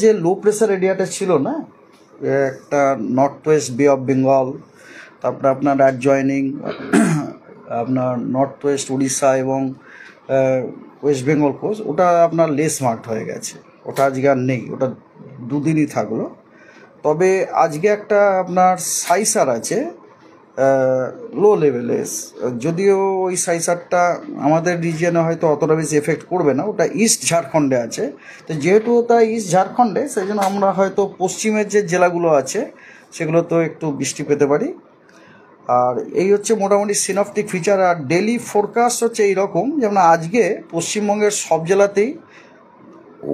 যে low pressure এরিয়াটা ছিল না, একটা নর্থ ওয়েস্ট বে অফ বেঙ্গল, তারপরে আপনার অ্যাডজয়নিং আপনার নর্থ ওয়েস্ট উড়িষ্যা এবং ওয়েস্ট বেঙ্গল কোস্ট, ওটা আপনার লেস মার্কড হয়ে গেছে, ওটা আজকে আর নেই, ওটা দুদিনই থাকলো। তবে আজকে একটা আপনার সাইসার আছে লো লেভেলে, যদিও ওই সাইসারটা আমাদের রিজিয়নে হয়তো অতটা বেশি এফেক্ট করবে না, ওটা ইস্ট ঝাড়খণ্ডে আছে। তো যেহেতু ওটা ইস্ট ঝাড়খণ্ডে, সেই জন্য আমরা হয়তো পশ্চিমের যে জেলাগুলো আছে সেগুলো তো একটু বৃষ্টি পেতে পারি। আর এই হচ্ছে মোটামুটি সিনপটিক ফিচার। আর ডেলি ফোরকাস্ট হচ্ছে এইরকম, যেমন আজকে পশ্চিমবঙ্গের সব জেলাতেই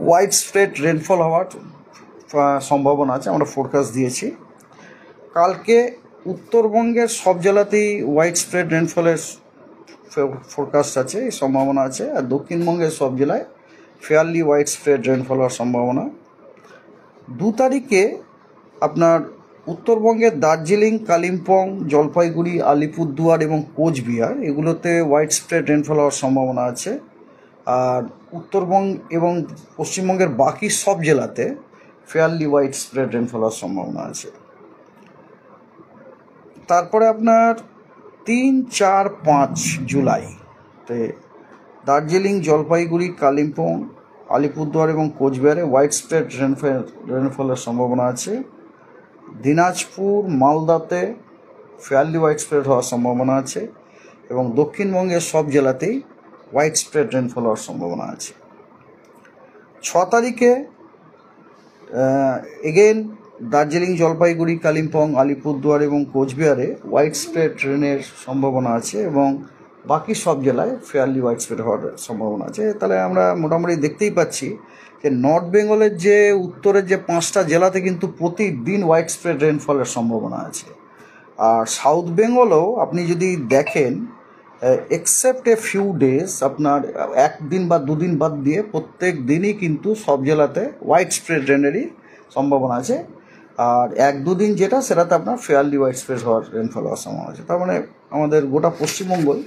ওয়াইড স্প্রেড রেনফল হওয়ার সম্ভাবনা আছে, আমরা ফোরকাস্ট দিয়েছি। কালকে উত্তরবঙ্গের সব জেলাতেই ওয়াইড স্প্রেড রেনফলের ফোরকাস্ট আছে, এই সম্ভাবনা আছে। আর দক্ষিণবঙ্গের সব জেলায় ফেয়ারলি ওয়াইড স্প্রেড রেনফল হওয়ার সম্ভাবনা। 2 তারিখে আপনার উত্তরবঙ্গের দার্জিলিং, কালিম্পং, জলপাইগুড়ি, আলিপুরদুয়ার এবং কোচবিহার, এগুলোতে ওয়াইড স্প্রেড রেনফল হওয়ার সম্ভাবনা আছে। আর উত্তরবঙ্গ এবং পশ্চিমবঙ্গের বাকি সব জেলাতে ফেয়ারলি ওয়াইড স্প্রেড রেনফল হওয়ার সম্ভাবনা আছে। তারপরে আপনার 3, 4, 5 জুলাইতে দার্জিলিং, জলপাইগুড়ি, কালিম্পং, আলিপুরদুয়ার এবং কোচবিহারে ওয়াইড স্প্রেড রেনফলের সম্ভাবনা আছে। দিনাজপুর, মালদাতে ফেয়ারলি ওয়াইড স্প্রেড হওয়ার সম্ভাবনা আছে এবং দক্ষিণবঙ্গের সব জেলাতেই ওয়াইড স্প্রেড রেনফল হওয়ার সম্ভাবনা আছে। 6 তারিখে এগেন দার্জিলিং, জলপাইগুড়ি, কালিম্পং, আলিপুরদুয়ার এবং কোচবিহারে ওয়াইড স্প্রেড রেনের সম্ভাবনা আছে এবং বাকি সব জেলায় ফেয়ারলি ওয়াইড স্প্রেড হওয়ার সম্ভাবনা আছে। তাহলে আমরা মোটামুটি দেখতেই পাচ্ছি যে নর্থ বেঙ্গলের যে উত্তরের যে 5টা জেলাতে কিন্তু প্রতিদিন ওয়াইড স্প্রেড রেনফলের সম্ভাবনা আছে। আর সাউথ বেঙ্গলেও আপনি যদি দেখেন, এক্সেপ্ট এ ফিউ ডেজ, আপনার একদিন বা দুদিন বাদ দিয়ে প্রত্যেক দিনই কিন্তু সব জেলাতে ওয়াইড স্প্রেড রেনেরই সম্ভাবনা আছে। আর 1-2 দিন যেটা, সেটাতে আপনার ফেয়ারলি ওয়াইড স্প্রেড হওয়ার রেনফল হওয়ার সম্ভাবনা আছে। তার মানে আমাদের গোটা পশ্চিমবঙ্গই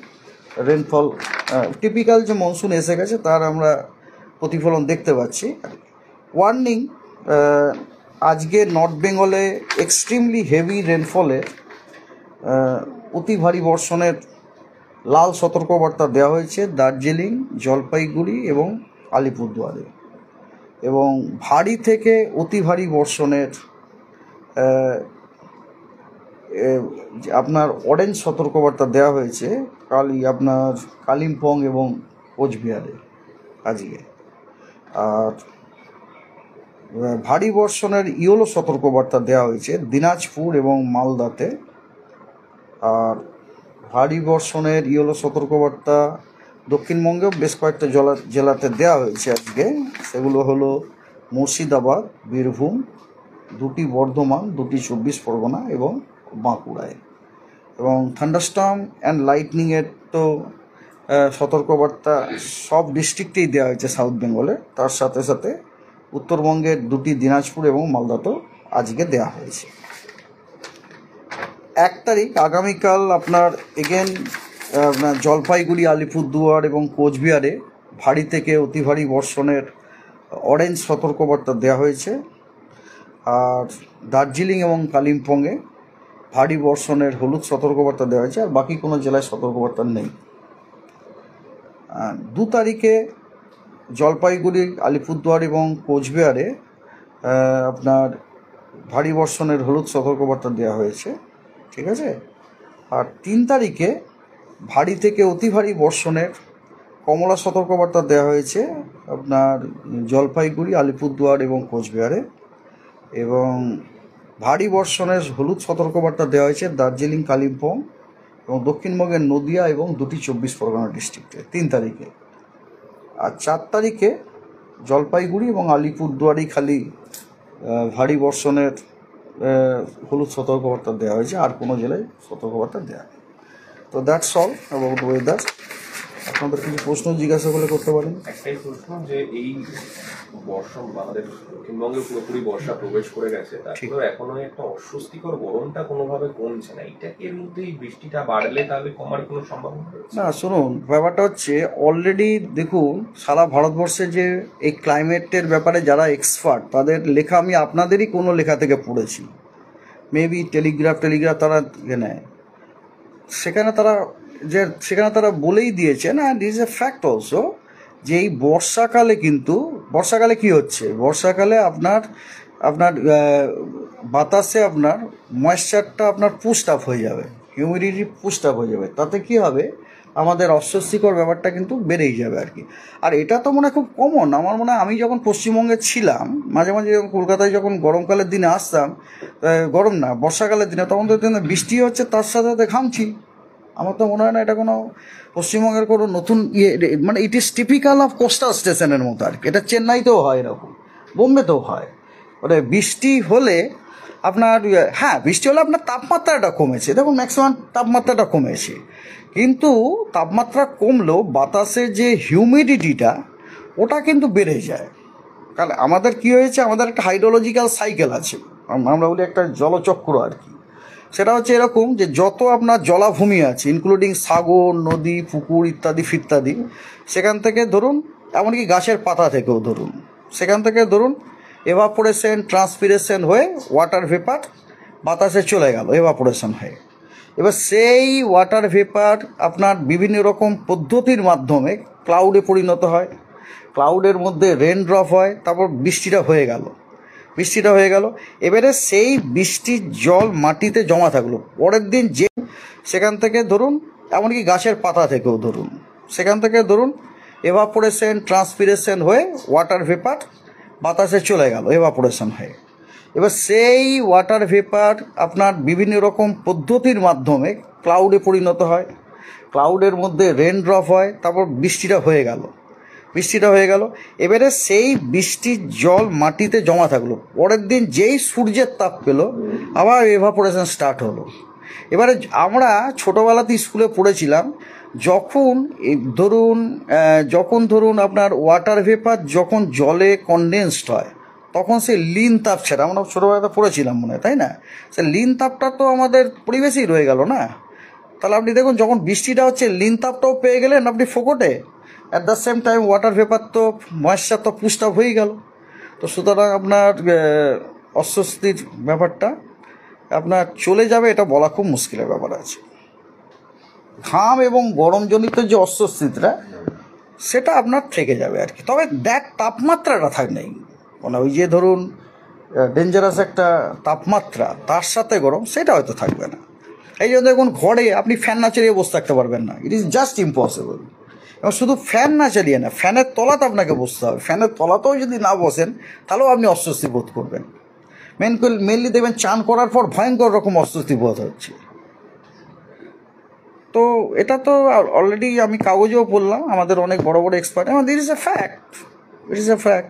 রেনফল টিপিক্যাল যে মনসুন এসে গেছে তার আমরা প্রতিফলন দেখতে পাচ্ছি। ওয়ার্নিং, আজকে নর্থ বেঙ্গলে এক্সট্রিমলি হেভি রেনফলে অতি ভারী বর্ষণের লাল সতর্কবার্তা দেওয়া হয়েছে দার্জিলিং, জলপাইগুড়ি এবং আলিপুরদুয়ারে, এবং ভারী থেকে অতি ভারী বর্ষণের আপনার অরেঞ্জ সতর্কবার্তা দেওয়া হয়েছে আপনার কালিম্পং এবং কোচবিহারে আজকে। আর ভারী বর্ষণের ইয়েলো সতর্কবার্তা দেওয়া হয়েছে দিনাজপুর এবং মালদাতে। আর ভারী বর্ষণের ইয়েলো সতর্কবার্তা দক্ষিণবঙ্গেও বেশ কয়েকটা জেলাতে দেওয়া হয়েছে আজকে। সেগুলো হলো মুর্শিদাবাদ, বীরভূম, 2টি বর্ধমান, 2টি 24 পরগনা এবং বাঁকুড়ায়। এবং থান্ডারস্টর্ম অ্যান্ড লাইটনিংয়ের তো সতর্কবার্তা সব ডিস্ট্রিক্টেই দেওয়া হয়েছে সাউথ বেঙ্গলে। তার সাথে সাথে উত্তরবঙ্গের 2টি দিনাজপুর এবং মালদাতেও আজকে দেওয়া হয়েছে। 1 তারিখ আগামীকাল আপনার এগেন আপনার জলপাইগুড়ি, আলিপুরদুয়ার এবং কোচবিহারে ভারী থেকে অতি ভারী বর্ষণের অরেঞ্জ সতর্কবার্তা দেওয়া হয়েছে। আর দার্জিলিং এবং কালিম্পংয়ে ভারী বর্ষণের হলুদ সতর্কবার্তা দেওয়া হয়েছে, আর বাকি কোনো জেলায় সতর্কবার্তা নেই। 2 তারিখে জলপাইগুড়ি, আলিপুরদুয়ার এবং কোচবিহারে আপনার ভারী বর্ষণের হলুদ সতর্কবার্তা দেওয়া হয়েছে, ঠিক আছে। আর 3 তারিখে ভারী থেকে অতি ভারী বর্ষণের কমলা সতর্কবার্তা দেওয়া হয়েছে আপনার জলপাইগুড়ি, আলিপুরদুয়ার এবং কোচবিহারে, এবং ভারী বর্ষণের হলুদ সতর্কবার্তা দেওয়া হয়েছে দার্জিলিং, কালিম্পং এবং দক্ষিণবঙ্গের নদিয়া এবং 2টি 24 পরগনা ডিস্ট্রিক্টে 3 তারিখে। আর 4 তারিখে জলপাইগুড়ি এবং আলিপুরদুয়ারই খালি ভারী বর্ষণের হলুদ সতর্কবার্তা দেওয়া হয়েছে, আর কোনো জেলায় সতর্কবার্তা দেওয়া নেই। তো দ্যাটস অল অ্যাবাউট ওয়েদার। আপনাদের কিছু প্রশ্ন জিজ্ঞাসা করলে করতে পারেন। একটাই প্রশ্ন, যে এই বর্ষা আমাদের দক্ষিণবঙ্গে পুরোপুরি বর্ষা প্রবেশ করে গেছে, তারপরে এখনো একটা অস্বস্তিকর গরমটা কোনোভাবে কমছে না, এটা কি এর মধ্যে এই বৃষ্টিটা বাড়লে তাহলে কমার কোনো সম্ভাবনা রয়েছে? না শুনুন, ব্যাপারটা হচ্ছে অলরেডি দেখুন সারা ভারতবর্ষে যে এই ক্লাইমেটের ব্যাপারে যারা এক্সপার্ট তাদের লেখা আমি আপনাদেরই কোনো লেখা থেকে পড়েছি, মেবি টেলিগ্রাফ তারা নেয়, সেখানে তারা বলেই দিয়েছেন, and is a fact also, যে এই বর্ষাকালে কি হচ্ছে, বর্ষাকালে আপনার আপনার বাতাসে আপনার ময়েশ্চারটা আপনার পুস্ট আপ হয়ে যাবে, হিউমিডিটি পুস্ট আপ হয়ে যাবে, তাতে কি হবে আমাদের অস্বস্তিকর ব্যাপারটা কিন্তু বেড়েই যাবে আর কি। আর এটা তো মনে হয় খুব কমন, আমার মনে হয় আমি যখন পশ্চিমবঙ্গে ছিলাম মাঝে মাঝে যখন কলকাতায় যখন গরমকালের দিনে আসতাম, গরম না বর্ষাকালের দিনে, তখন তো বৃষ্টি হচ্ছে তার সাথে সাথে ঘামছি। আমার তো মনে হয় না এটা কোনো পশ্চিমবঙ্গের কোনো নতুন মানে it is typical of coastal স্টেশনের মতো আর কি। এটা চেন্নাইতেও হয় এরকম, বোম্বেতেও হয়। মানে বৃষ্টি হলে আপনার হ্যাঁ বৃষ্টি হলে আপনার তাপমাত্রাটা কমেছে, দেখুন ম্যাক্সিমাম তাপমাত্রাটা কমেছে, কিন্তু তাপমাত্রা কমলেও বাতাসের যে হিউমিডিটিটা ওটা কিন্তু বেড়ে যায়। কারণ আমাদের কী হয়েছে, আমাদের একটা হাইড্রোলজিক্যাল সাইকেল আছে, আমরা বলি একটা জলচক্র আর কি। সেটা হচ্ছে এরকম যে যত আপনার জলাভূমি আছে ইনক্লুডিং সাগর, নদী, পুকুর ইত্যাদি ফিত্যাদি, সেখান থেকে ধরুন এমনকি গাছের পাতা থেকেও ধরুন, সেখান থেকে ধরুন এভাপোরেশন ট্রান্সপিরেশন হয়ে ওয়াটার ভেপার বাতাসে চলে গেল এভাপোরেশন হয়ে। এবার সেই ওয়াটার ভেপার আপনার বিভিন্ন রকম পদ্ধতির মাধ্যমে ক্লাউডে পরিণত হয়, ক্লাউডের মধ্যে রেন ড্রপ হয়, তারপর বৃষ্টিটা হয়ে গেল। এবারে সেই বৃষ্টির জল মাটিতে জমা থাকলো, পরের দিন যে সেখান থেকে ধরুন এমনকি গাছের পাতা থেকেও ধরুন, সেখান থেকে ধরুন এভাপোরেশন ট্রান্সপিরেশন হয়ে ওয়াটার ভেপার বাতাসে চলে গেল এভাপোরেশন হয়ে। এবার সেই ওয়াটার ভেপার আপনার বিভিন্ন রকম পদ্ধতির মাধ্যমে ক্লাউডে পরিণত হয়, ক্লাউডের মধ্যে রেন ড্রপ হয়, তারপর বৃষ্টিটা হয়ে গেল। এবারে সেই বৃষ্টির জল মাটিতে জমা থাকলো, পরের দিন যেই সূর্যের তাপ পেলো আবার এভাপোরেশন স্টার্ট হলো। এবারে আমরা ছোটোবেলাতে স্কুলে পড়েছিলাম, যখন ধরুন আপনার ওয়াটার ভেপার যখন জলে কনডেন্সড হয় তখন সে লিন তাপ ছাড়া, আমরা ছোটোবেলাতে পড়েছিলাম মনে হয়, তাই না? সে লিন তাপটা তো আমাদের পরিবেশেই রয়ে গেল না। তাহলে আপনি দেখুন যখন বৃষ্টিটা হচ্ছে লিন তাপটাও পেয়ে গেলেন আপনি ফোকটে, at the same time water vapour তো ময়েশ্চার তো পুস্ট আপ হয়েই গেল। তো সুতরাং আপনার অস্বস্তির ব্যাপারটা আপনার চলে যাবে এটা বলা খুব মুশকিলের ব্যাপার আছে। ঘাম এবং গরমজনিত যে অস্বস্তিটা সেটা আপনার থেকে যাবে আর কি, তবে তাপমাত্রাটা নেই, মানে ওই যে ধরুন ডেঞ্জারাস একটা তাপমাত্রা তার সাথে গরম সেটা হয়তো থাকবে না। এই জন্য দেখুন ঘরে আপনি ফ্যান না চালিয়ে বসে থাকতে পারবেন না, ইট ইজ জাস্ট ইম্পসিবল। এবং শুধু ফ্যান না চালিয়ে না, ফ্যানের তলাতে আপনাকে বসতে হবে, ফ্যানের তলাতেও যদি না বসেন তাহলেও আপনি অস্বস্তি বোধ করবেন। মেনলি দেখবেন চান করার পর ভয়ঙ্কর রকম অস্বস্তি বোধ হচ্ছে। তো এটা তো অলরেডি আমি কাগজেও পড়লাম, আমাদের অনেক বড় বড় এক্সপার্ট, এবং ইট ইজ এ ফ্যাক্ট।